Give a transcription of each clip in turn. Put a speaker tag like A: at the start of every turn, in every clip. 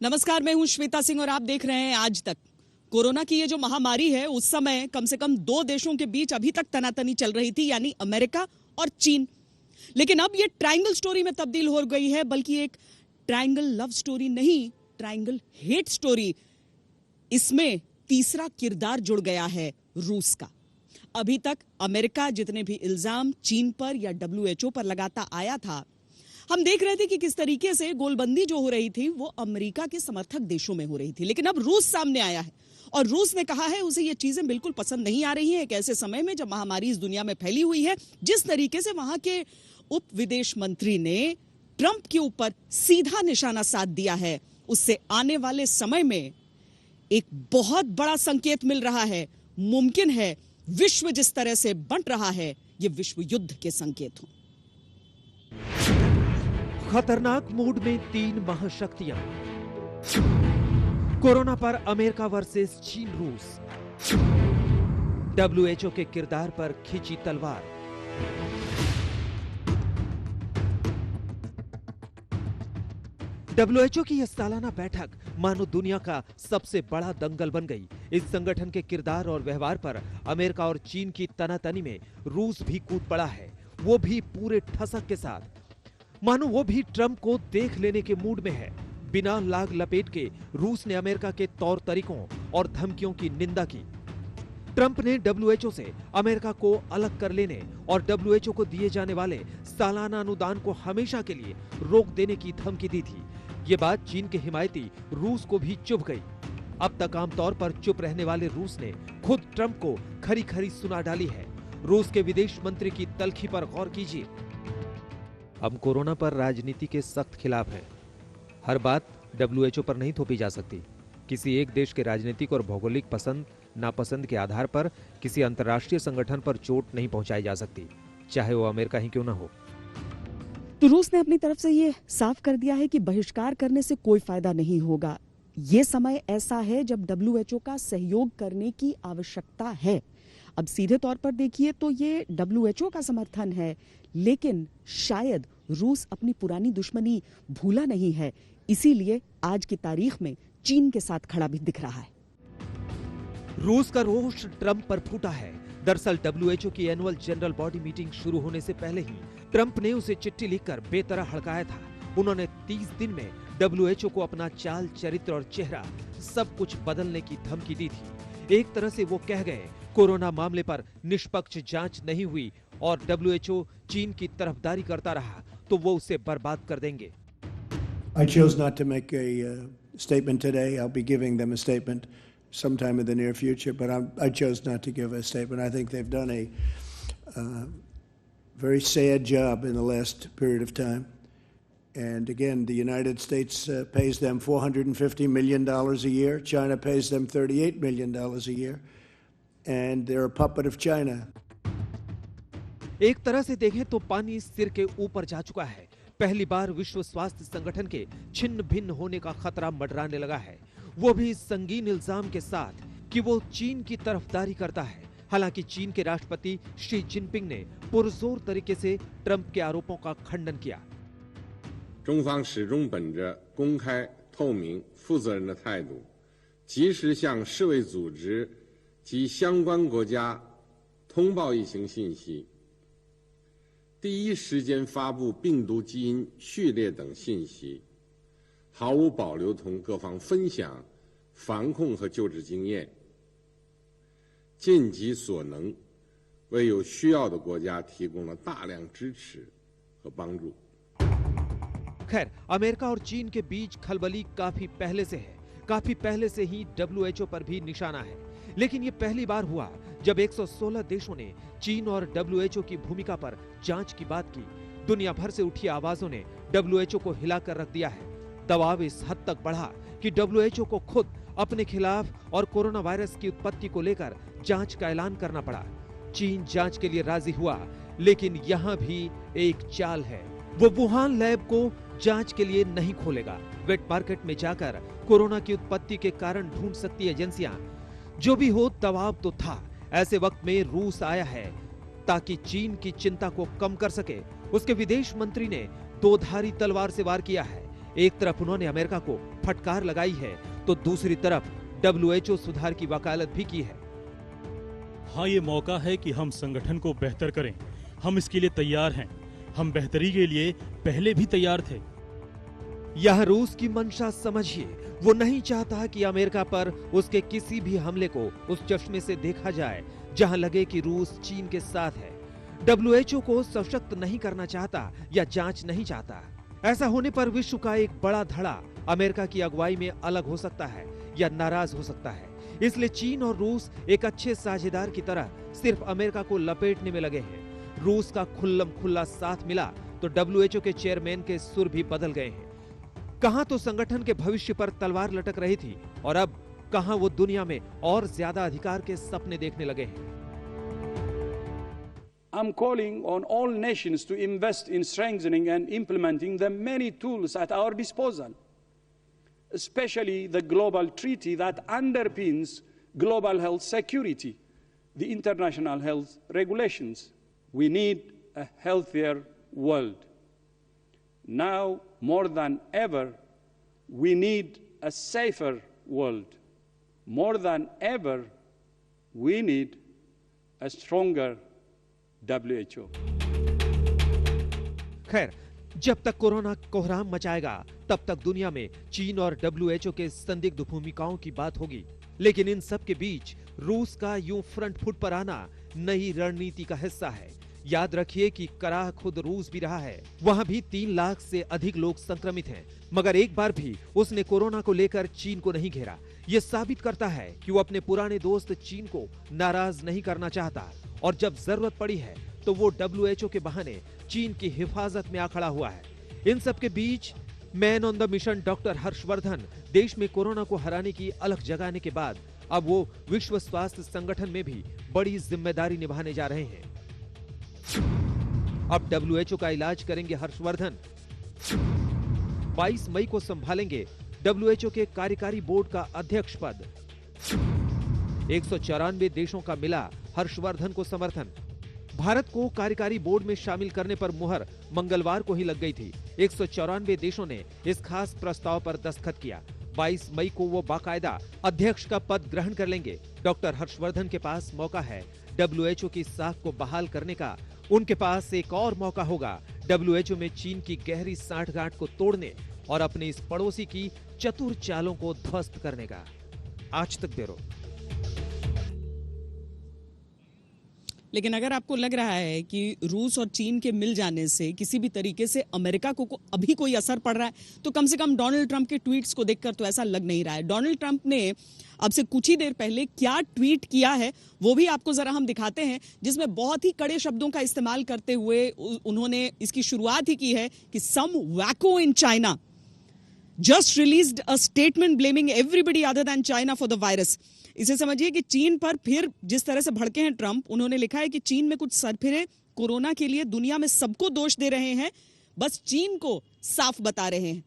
A: नमस्कार, मैं हूं श्वेता सिंह और आप देख रहे हैं आज तक। कोरोना की ये जो महामारी है, उस समय कम से कम दो देशों के बीच अभी तक तनातनी चल रही थी, यानी अमेरिका और चीन। लेकिन अब ये ट्रायंगल स्टोरी में तब्दील हो गई है, बल्कि एक ट्रायंगल लव स्टोरी नहीं, ट्रायंगल हेट स्टोरी। इसमें तीसरा किरदार जुड़ गया है, रूस का। अभी तक अमेरिका जितने भी इल्जाम चीन पर या WHO पर लगाता आया था, हम देख रहे थे कि किस तरीके से गोलबंदी जो हो रही थी वो अमेरिका के समर्थक देशों में हो रही थी। लेकिन अब रूस सामने आया है और रूस ने कहा है उसे ये चीजें बिल्कुल पसंद नहीं आ रही हैं। एक ऐसे समय में जब महामारी इस दुनिया में फैली हुई है, जिस तरीके से वहां के उप विदेश मंत्री ने ट्रंप के ऊपर सीधा निशाना साध दिया है, उससे आने वाले समय में एक बहुत बड़ा संकेत मिल रहा है। मुमकिन है विश्व जिस तरह से बंट रहा है, ये विश्व युद्ध के संकेत हों।
B: खतरनाक मूड में तीन महाशक्तियां, कोरोना पर अमेरिका वर्सेस चीन रूस, WHO के किरदार पर खींची तलवार। WHO की यह सालाना बैठक मानो दुनिया का सबसे बड़ा दंगल बन गई। इस संगठन के किरदार और व्यवहार पर अमेरिका और चीन की तनातनी में रूस भी कूद पड़ा है, वो भी पूरे ठसक के साथ। मानो वो भी ट्रंप को देख लेने के मूड में है। बिना लाग लपेट के रूस ने अमेरिका के तौर तरीकों और धमकियों की निंदा की। ट्रंप ने WHO से अमेरिका को अलग कर लेने और WHO को दिए जाने वाले सालाना अनुदान को हमेशा के लिए रोक देने की धमकी दी थी। ये बात चीन के हिमायती रूस को भी चुभ गई। अब तक आमतौर पर चुप रहने वाले रूस ने खुद ट्रंप को खरी खरी सुना डाली है। रूस के विदेश मंत्री की तल्खी पर गौर कीजिए। हम कोरोना पर राजनीति के सख्त खिलाफ हैं। हर बात WHO पर नहीं थोपी जा सकती। किसी एक देश के राजनीतिक और भौगोलिक पसंद नापसंद के आधार पर किसी अंतर्राष्ट्रीय संगठन पर चोट नहीं पहुंचाई जा सकती, चाहे वो अमेरिका ही क्यों ना हो।
A: तो रूस ने अपनी तरफ से ये साफ कर दिया है कि बहिष्कार करने से कोई फायदा नहीं होगा। ये समय ऐसा है जब WHO का सहयोग करने की आवश्यकता है। अब सीधे तौर पर देखिए तो ये WHO का समर्थन है, लेकिन शायद रूस अपनी पुरानी दुश्मनी भूला नहीं है, इसीलिए आज की तारीख में चीन के साथ खड़ा भी दिख रहा है।
B: रूस का रोष ट्रंप पर फूटा है। दरअसल WHO की एनुअल जनरल बॉडी मीटिंग शुरू होने से पहले ही ट्रंप ने उसे चिट्ठी लिखकर बेतरह हड़काया था। उन्होंने 30 दिन में WHO को अपना चाल चरित्र और चेहरा सब कुछ बदलने की धमकी दी थी। एक तरह से वो कह गए, कोरोना मामले पर निष्पक्ष जांच नहीं हुई और WHO चीन की तरफदारी करता रहा तो वो उसे बर्बाद कर देंगे।
C: I chose not to make a statement today. I'll be giving them a statement sometime in the near future, but I chose not to give a statement. I think they've done a very sad job in the last period of time. And again, the United States pays them $450 million a year. China pays them $38 million a year. And they're a puppet of China.
B: एक तरह से देखें तो पानी सिर के ऊपर जा चुका है। पहली बार विश्व स्वास्थ्य संगठन के छिन्न भिन्न होने का खतरा मंडराने लगा है, वो भी इस संगीन इल्जाम के साथ कि वो चीन की तरफदारी करता है। हालांकि चीन के राष्ट्रपति शी जिनपिंग ने पुरजोर तरीके से ट्रंप के आरोपों का खंडन किया।
D: 中方始终本着公开、透明、负责任的态度，及时向世卫组织及相关国家通报疫情信息，第一时间发布病毒基因序列等信息，毫无保留同各方分享防控和救治经验，尽己所能，为有需要的国家提供了大量支持和帮助。
B: खैर, अमेरिका और चीन के बीच खलबली काफी पहले से है। काफी पहले से ही WHO पर भी निशाना है। लेकिन ये पहली बार हुआ जब 116 देशों ने चीन और WHO की भूमिका पर जांच की बात की। दुनिया भर से उठी आवाजों ने WHO को हिलाकर रख दिया है। दबाव इस हद तक बढ़ा कि WHO को खुद अपने खिलाफ और कोरोना वायरस की उत्पत्ति को लेकर जांच का ऐलान करना पड़ा। चीन जांच के लिए राजी हुआ, लेकिन यहाँ भी एक चाल है। वो वुहान लैब को जांच के लिए नहीं खोलेगा। वेट मार्केट में जाकर कोरोना की उत्पत्ति के कारण ढूंढ सकती एजेंसियां। जो भी हो, दबाव तो था। ऐसे वक्त में रूस आया है ताकि चीन की चिंता को कम कर सके। उसके विदेश मंत्री ने दो धारी तलवार से वार किया है। एक तरफ उन्होंने अमेरिका को फटकार लगाई है तो दूसरी तरफ WHO सुधार की वकालत भी की है।
E: हाँ, ये मौका है कि हम संगठन को बेहतर करें। हम इसके लिए तैयार हैं। हम बेहतरी के लिए पहले भी तैयार थे।
B: यह रूस की मंशा समझिए। वो नहीं चाहता कि अमेरिका पर उसके किसी भी हमले को उस चश्मे से देखा जाए जहां लगे कि रूस चीन के साथ है। WHO को सशक्त नहीं करना चाहता या जांच नहीं चाहता। ऐसा होने पर विश्व का एक बड़ा धड़ा अमेरिका की अगुवाई में अलग हो सकता है या नाराज हो सकता है। इसलिए चीन और रूस एक अच्छे साझेदार की तरह सिर्फ अमेरिका को लपेटने में लगे हैं। रूस का खुल्लम खुल्ला साथ मिला तो WHO के चेयरमैन के सुर भी बदल गए हैं। कहां तो संगठन के भविष्य पर तलवार लटक रही थी और अब कहां वो दुनिया में और ज्यादा अधिकार के सपने देखने लगे हैं।
F: I'm calling on all nations to invest in strengthening and implementing the many tools at our disposal, especially the global treaty that underpins global health security, the international health regulations. We need a healthier world. Now, more than ever, we need a safer world. More than ever, we need a stronger WHO.
B: खैर, जब तक corona कोहराम मचाएगा तब तक दुनिया में चीन और WHO के संदिग्ध भूमिकाओं की बात होगी। लेकिन इन सब के बीच रूस का यूं फ्रंट फुट पर आना नई रणनीति का हिस्सा है। याद रखिए कि कराह खुद रूस भी रहा है। वहां भी 3 लाख से अधिक लोग संक्रमित हैं, मगर एक बार भी उसने कोरोना को लेकर चीन को नहीं घेरा। ये साबित करता है कि वो अपने पुराने दोस्त चीन को नाराज नहीं करना चाहता और जब जरूरत पड़ी है तो वो WHO के बहाने चीन की हिफाजत में आ खड़ा हुआ है। इन सब के बीच man on the mission doctor Harsh Vardhan देश में कोरोना को हराने की अलख जगाने के बाद अब वो विश्व स्वास्थ्य संगठन में भी बड़ी जिम्मेदारी निभाने जा रहे हैं। अब WHO का इलाज करेंगे हर्षवर्धन। 22 मई को संभालेंगे WHO के कार्यकारी बोर्ड का अध्यक्ष पद। 194 देशों का मिला हर्षवर्धन को समर्थन। भारत को कार्यकारी बोर्ड में शामिल करने पर मुहर मंगलवार को ही लग गई थी। 194 देशों ने इस खास प्रस्ताव पर दस्तखत किया। 22 मई को वो बाकायदा अध्यक्ष का पद ग्रहण कर लेंगे। डॉक्टर हर्षवर्धन के पास मौका है WHO की साख को बहाल करने का। उनके पास एक और मौका होगा WHO में चीन की गहरी सांठगांठ को तोड़ने और अपने इस पड़ोसी की चतुर चालों को ध्वस्त करने का। आज तक ब्यूरो।
A: लेकिन अगर आपको लग रहा है कि रूस और चीन के मिल जाने से किसी भी तरीके से अमेरिका को अभी कोई असर पड़ रहा है, तो कम से कम डोनाल्ड ट्रंप के ट्वीट्स को देखकर तो ऐसा लग नहीं रहा है। डोनाल्ड ट्रंप ने अब से कुछ ही देर पहले क्या ट्वीट किया है वो भी आपको जरा हम दिखाते हैं, जिसमें बहुत ही कड़े शब्दों का इस्तेमाल करते हुए उन्होंने इसकी शुरुआत ही की है कि सम वैको in China just released a statement blaming everybody other than China for the virus। इसे समझिए कि चीन पर फिर जिस तरह से भड़के हैं ट्रंप, उन्होंने लिखा है कि चीन में कुछ सरफिरे कोरोना के लिए दुनिया में सबको दोष दे रहे हैं, बस चीन को साफ बता रहे हैं।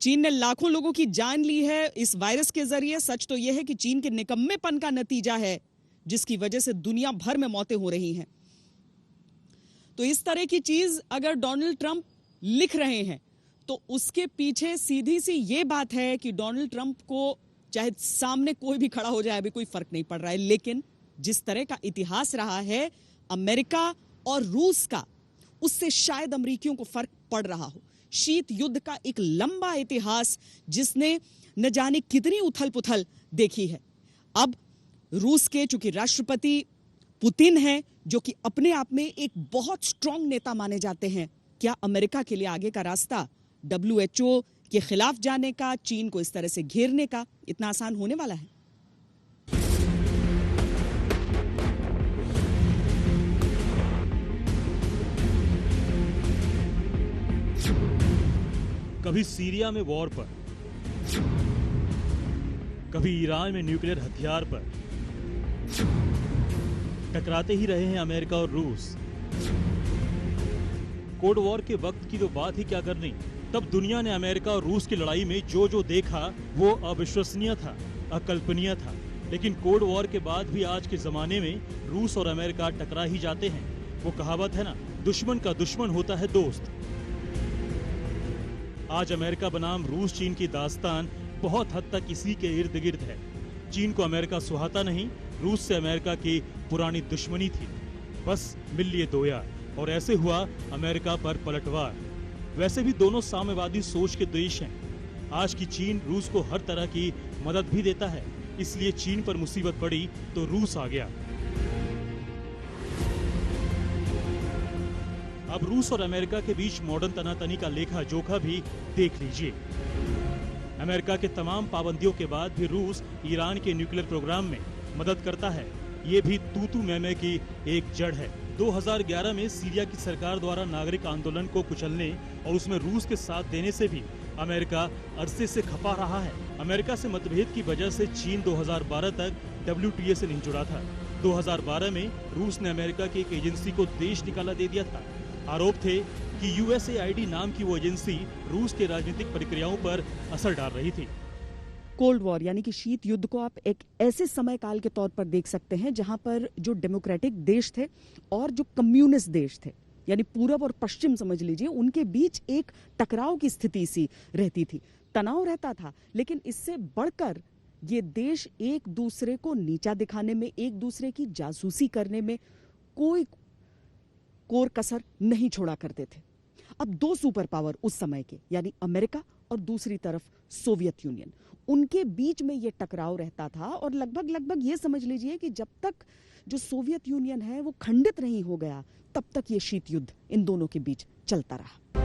A: चीन ने लाखों लोगों की जान ली है इस वायरस के जरिए। सच तो यह है कि चीन के निकम्मेपन का नतीजा है जिसकी वजह से दुनिया भर में मौतें हो रही हैं। तो इस तरह की चीज अगर डोनाल्ड ट्रंप लिख रहे हैं तो उसके पीछे सीधी सी ये बात है कि डोनाल्ड ट्रंप को चाहे सामने कोई भी खड़ा हो जाए अभी कोई फर्क नहीं पड़ रहा है, लेकिन जिस तरह का इतिहास रहा है अमेरिका और रूस का, उससे शायद अमेरिकियों को फर्क पड़ रहा हो। शीत युद्ध का एक लंबा इतिहास जिसने न जाने कितनी उथल पुथल देखी है। अब रूस के चूंकि राष्ट्रपति पुतिन है जो कि अपने आप में एक बहुत स्ट्रांग नेता माने जाते हैं, क्या अमेरिका के लिए आगे का रास्ता WHO के खिलाफ जाने का, चीन को इस तरह से घेरने का इतना आसान होने वाला है?
E: कभी सीरिया में वॉर पर, कभी ईरान में न्यूक्लियर हथियार पर टकराते ही रहे हैं अमेरिका और रूस। कोल्ड वॉर के वक्त की तो बात ही क्या करनी, तब दुनिया ने अमेरिका और रूस की लड़ाई में जो जो देखा वो अविश्वसनीय था, अकल्पनीय था। लेकिन कोल्ड वॉर के बाद भी आज के जमाने में रूस और अमेरिका टकरा ही जाते हैं। वो कहावत है ना, दुश्मन का दुश्मन होता है दोस्त। आज अमेरिका बनाम रूस चीन की दास्तान बहुत हद तक इसी के इर्द गिर्द है। चीन को अमेरिका सुहाता नहीं, रूस से अमेरिका की पुरानी दुश्मनी थी, बस मिल लिए दो यार, और ऐसे हुआ अमेरिका पर पलटवार। वैसे भी दोनों साम्यवादी सोच के देश हैं। आज की चीन रूस को हर तरह की मदद भी देता है, इसलिए चीन पर मुसीबत पड़ी तो रूस आ गया। अब रूस और अमेरिका के बीच मॉडर्न तनातनी का लेखा जोखा भी देख लीजिए। अमेरिका के तमाम पाबंदियों के बाद भी रूस ईरान के न्यूक्लियर प्रोग्राम में मदद करता है। ये भी तू मैं की एक जड़ है। 2011 में सीरिया की सरकार द्वारा नागरिक आंदोलन को कुचलने और उसमें रूस के साथ देने से भी अमेरिका अरसे से खपा रहा है। अमेरिका से मतभेद की वजह से चीन 2012 तक WTA से नहीं जुड़ा था। 2012 में रूस ने अमेरिका की एक एजेंसी को देश निकाला दे दिया था। आरोप थे कि USAID नाम की वो एजेंसी रूस के राजनीतिक प्रक्रियाओं पर असर डाल रही थी।
A: कोल्ड वॉर यानी कि शीत युद्ध को आप एक ऐसे समय काल के तौर पर देख सकते हैं जहां पर जो डेमोक्रेटिक देश थे और जो कम्युनिस्ट देश थे, यानी पूरब और पश्चिम समझ लीजिए, उनके बीच एक टकराव की स्थिति सी रहती थी। तनाव रहता था, लेकिन इससे बढ़कर ये देश एक दूसरे को नीचा दिखाने में, एक दूसरे की जासूसी करने में कोई कोर कसर नहीं छोड़ा करते थे। अब दो सुपर पावर उस समय के, यानी अमेरिका और दूसरी तरफ सोवियत यूनियन, उनके बीच में ये टकराव रहता था और लगभग ये समझ लीजिए कि जब तक जो सोवियत यूनियन है वो खंडित नहीं हो गया, तब तक ये शीत युद्ध इन दोनों के बीच चलता रहा।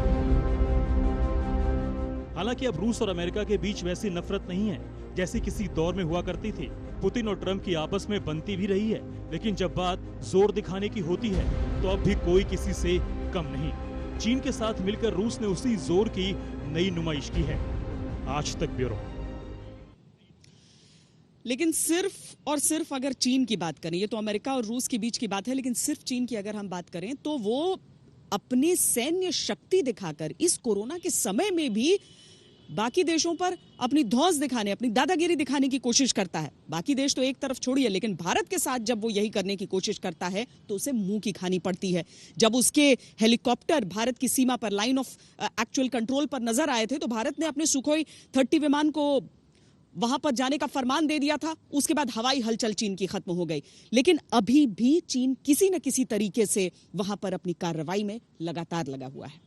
E: हालांकि अब रूस और अमेरिका के बीच वैसी नफरत नहीं है जैसी किसी दौर में हुआ करती थी। पुतिन और ट्रंप की आपस में बनती भी रही है, लेकिन जब बात जोर दिखाने की होती है तो अब भी कोई किसी से कम नहीं। चीन के साथ मिलकर रूस ने उसी जोर की नई नुमाइश की है। आज तक ब्यूरो।
A: लेकिन सिर्फ और सिर्फ अगर चीन की बात करें, ये तो अमेरिका और रूस के बीच की बात है, लेकिन सिर्फ चीन की अगर हम बात करें तो वो अपनी सैन्य शक्ति दिखाकर इस कोरोना के समय में भी बाकी देशों पर अपनी धौंस दिखाने, अपनी दादागिरी दिखाने की कोशिश करता है। बाकी देश तो एक तरफ छोड़िए, लेकिन भारत के साथ जब वो यही करने की कोशिश करता है तो उसे मुंह की खानी पड़ती है। जब उसके हेलीकॉप्टर भारत की सीमा पर लाइन ऑफ एक्चुअल कंट्रोल पर नजर आए थे तो भारत ने अपने सुखोई 30 विमान को वहां पर जाने का फरमान दे दिया था। उसके बाद हवाई हलचल चीन की खत्म हो गई, लेकिन अभी भी चीन किसी न किसी तरीके से वहां पर अपनी कार्रवाई में लगातार लगा हुआ है।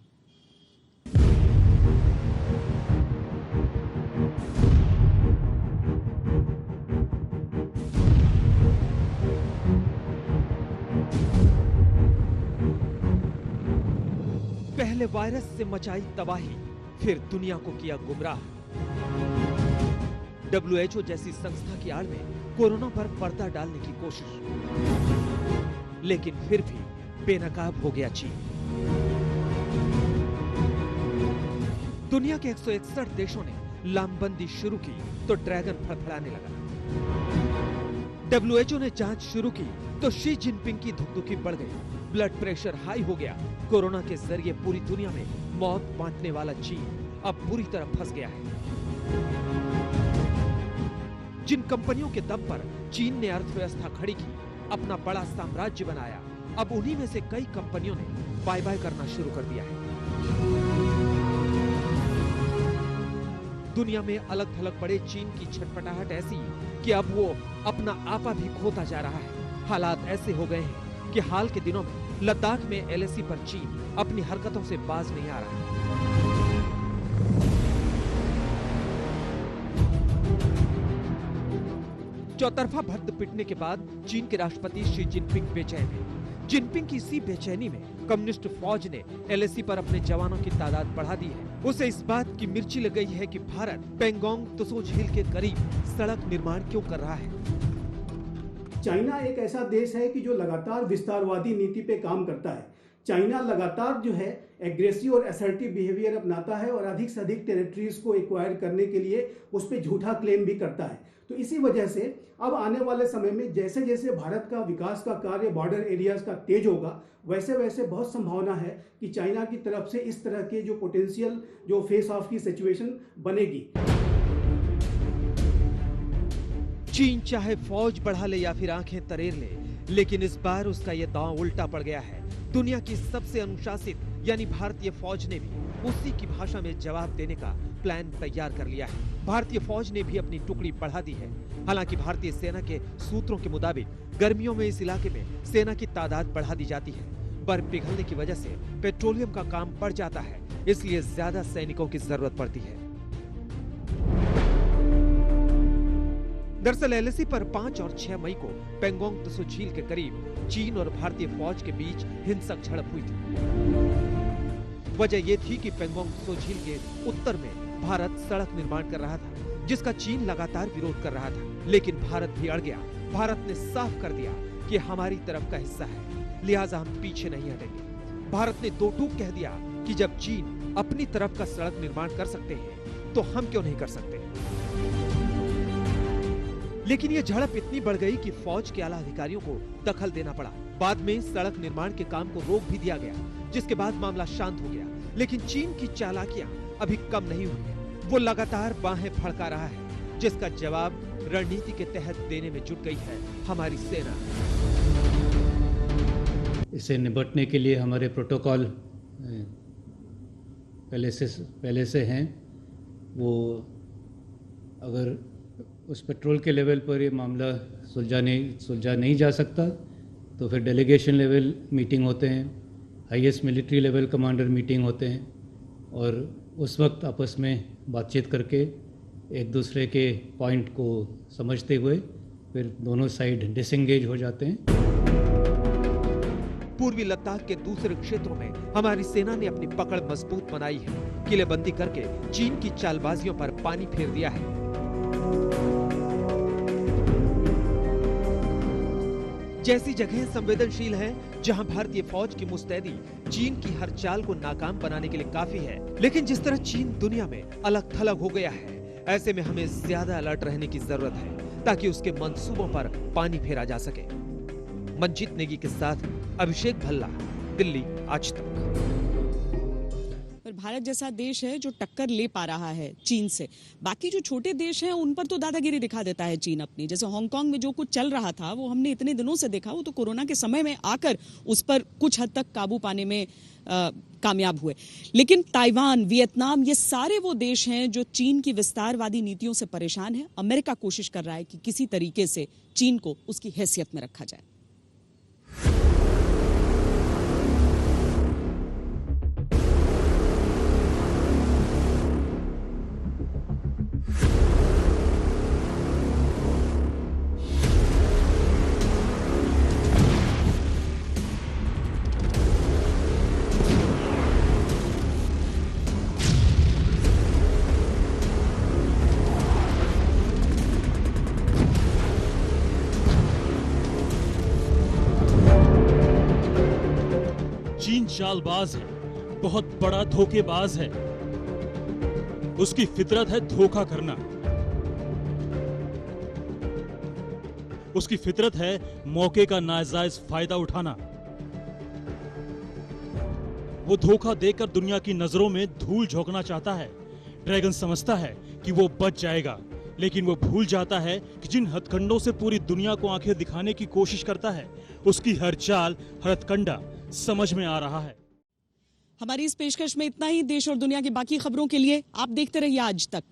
B: पहले वायरस से मचाई तबाही, फिर दुनिया को किया गुमराह। WHO जैसी संस्था की आड़ में कोरोना पर पर्दा डालने की कोशिश, लेकिन फिर भी बेनकाब हो गया चीन। दुनिया के 161 देशों ने लामबंदी शुरू की तो ड्रैगन फड़फड़ाने लगा। WHO ने जांच शुरू की तो शी जिनपिंग की धुकधुकी बढ़ गई, ब्लड प्रेशर हाई हो गया। कोरोना के जरिए पूरी दुनिया में मौत बांटने वाला चीन अब बुरी तरह फंस गया है। जिन कंपनियों के दम पर चीन ने अर्थव्यवस्था खड़ी की, अपना बड़ा साम्राज्य बनाया, अब उन्हीं में से कई कंपनियों ने बाय बाय करना शुरू कर दिया है। दुनिया में अलग थलग पड़े चीन की छटपटाहट ऐसी कि अब वो अपना आपा भी खोता जा रहा है। हालात ऐसे हो गए हैं कि हाल के दिनों में लद्दाख में LAC पर चीन अपनी हरकतों से बाज नहीं आ रहा है। चौतरफा भद्द पिटने के बाद चीन के राष्ट्रपति शी जिनपिंग बेचैन हैं। जिनपिंग की इसी बेचैनी में कम्युनिस्ट फौज ने LAC पर अपने जवानों की तादाद बढ़ा दी है। उसे इस बात की मिर्ची लग गई है कि भारत पेंगोंग त्सो झील के करीब सड़क निर्माण क्यों कर रहा है।
G: चाइना एक ऐसा देश है कि जो लगातार विस्तारवादी नीति पे काम करता है। चाइना लगातार जो है एग्रेसिव और असर्टिव बिहेवियर अपनाता है और अधिक से अधिक टेरिटरीज को एक्वायर करने के लिए उस पर झूठा क्लेम भी करता है। तो इसी वजह से अब आने वाले समय में जैसे जैसे भारत का विकास का कार्य बॉर्डर एरियाज का तेज होगा, वैसे वैसे बहुत संभावना है कि चाइना की तरफ से इस तरह के जो पोटेंशियल जो फेस ऑफ की सिचुएशन बनेगी।
B: चीन चाहे फौज बढ़ा ले या फिर आंखें तरेर ले, लेकिन इस बार उसका यह दांव उल्टा पड़ गया है। दुनिया की सबसे अनुशासित यानी भारतीय फौज ने भी उसी की भाषा में जवाब देने का प्लान तैयार कर लिया है। भारतीय फौज ने भी अपनी टुकड़ी बढ़ा दी है। हालांकि भारतीय सेना के सूत्रों के मुताबिक गर्मियों में इस इलाके में सेना की तादाद बढ़ा दी जाती है। बर्फ पिघलने की वजह से पेट्रोलियम का काम बढ़ जाता है, इसलिए ज्यादा सैनिकों की जरूरत पड़ती है। दरअसल एलएसी पर 5 और 6 मई को पेंगोंग त्सो झील के करीब चीन और भारतीय फौज के बीच हिंसक झड़प हुई थी। वजह यह थी कि पेंगोंग त्सो झील के उत्तर में भारत सड़क निर्माण कर रहा था, जिसका चीन लगातार विरोध कर रहा था। लेकिन भारत भी अड़ गया। भारत ने साफ कर दिया कि हमारी तरफ का हिस्सा है, लिहाजा हम पीछे नहीं हटेंगे। भारत ने दो टूक कह दिया कि जब चीन अपनी तरफ का सड़क निर्माण कर सकते हैं तो हम क्यों नहीं कर सकते। लेकिन ये झड़प इतनी बढ़ गई कि फौज के आला अधिकारियों को दखल देना पड़ा। बाद में सड़क निर्माण के काम को रोक भी दिया गया, जिसके बाद मामला शांत हो गया। लेकिन चीन की चालाकियां अभी कम नहीं हुई है। वो लगातार बाहें फड़का रहा है, जिसका जवाब रणनीति के तहत देने में जुट गई है हमारी सेना।
H: इसे निपटने के लिए हमारे प्रोटोकॉल पहले से हैं। वो अगर उस पेट्रोल के लेवल पर ये मामला सुलझा नहीं जा सकता तो फिर डेलीगेशन लेवल मीटिंग होते हैं, highest military level commander meeting होते हैं और उस वक्त आपस में बातचीत करके एक दूसरे के पॉइंट को समझते हुए फिर दोनों साइड डिसएंगेज हो जाते हैं।
B: पूर्वी लद्दाख के दूसरे क्षेत्रों में हमारी सेना ने अपनी पकड़ मजबूत बनाई है। किलेबंदी करके चीन की चालबाजियों पर पानी फेर दिया है। जैसी जगह संवेदनशील है, जहां भारतीय फौज की मुस्तैदी चीन की हर चाल को नाकाम बनाने के लिए काफी है। लेकिन जिस तरह चीन दुनिया में अलग थलग हो गया है, ऐसे में हमें ज्यादा अलर्ट रहने की जरूरत है ताकि उसके मंसूबों पर पानी फेरा जा सके। मंजीत नेगी के साथ अभिषेक भल्ला, दिल्ली आज तक।
A: पर भारत जैसा देश है जो टक्कर ले पा रहा है चीन से, बाकी जो छोटे देश हैं उन पर तो दादागिरी दिखा देता है चीन अपनी। जैसे हांगकांग में जो कुछ चल रहा था वो हमने इतने दिनों से देखा, वो तो कोरोना के समय में आकर उस पर कुछ हद तक काबू पाने में कामयाब हुए। लेकिन ताइवान, वियतनाम, ये सारे वो देश हैं जो चीन की विस्तारवादी नीतियों से परेशान है। अमेरिका कोशिश कर रहा है कि किसी तरीके से चीन को उसकी हैसियत में रखा जाए।
E: चीन चालबाज है, बहुत बड़ा धोखेबाज है। उसकी फितरत है धोखा करना। उसकी फितरत है मौके का नाजायज फायदा उठाना। वो धोखा देकर दुनिया की नजरों में धूल झोंकना चाहता है। ड्रैगन समझता है कि वो बच जाएगा, लेकिन वो भूल जाता है कि जिन हथकंडों से पूरी दुनिया को आंखें दिखाने की कोशिश करता है, उसकी हर चाल, हर हथकंडा समझ में आ रहा है।
A: हमारी इस पेशकश में इतना ही। देश और दुनिया की बाकी खबरों के लिए आप देखते रहिए आज तक।